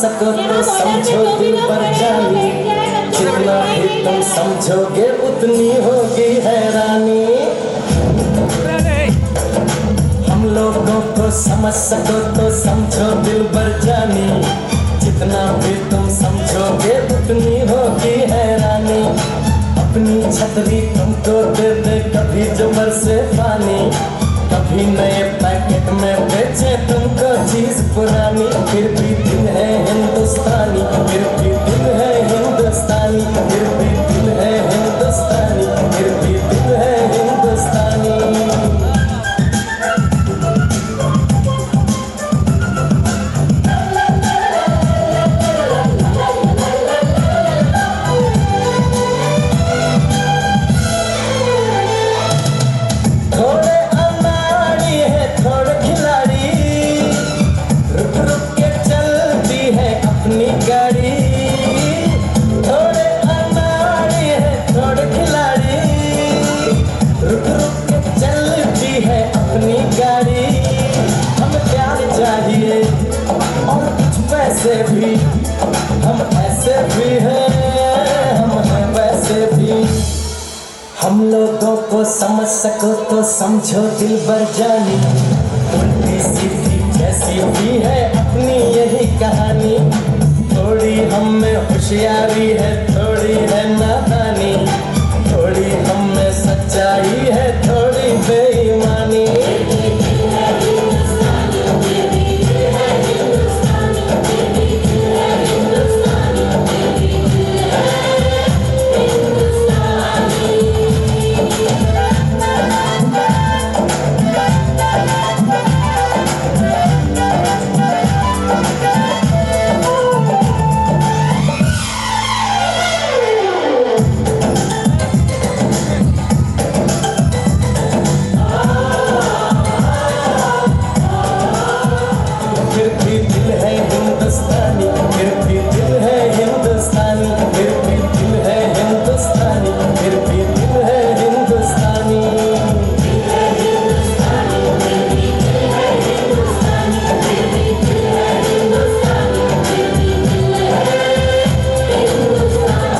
सको तो समझो दिल पर जानी, जितना भी तुम समझोगे उतनी होगी हैरानी। हम लोगों को समझ सको तो समझो दिल पर जानी, जितना भी तुम समझोगे उतनी होगी हैरानी। अपनी छतरी तुमको दे दे कभी जो बरसे पानी, कभी नए पैकेट में बेचे तुमको चीज पुरानी। फिर भी दिल है हिंदुस्तानी, फिर भी दिल है हिंदुस्तानी, फिर भी दिल है हिंदुस्तानी, फिर भी दिल है हिंदुस्तानी। वैसे भी हम ऐसे भी हैं, हम हैं वैसे भी। हम लोगों को समझ सको तो समझो दिल भर जानी, उल्टी सीधी जैसी भी है अपनी यही कहानी। थोड़ी हम में होशियारी है, थोड़ी है ना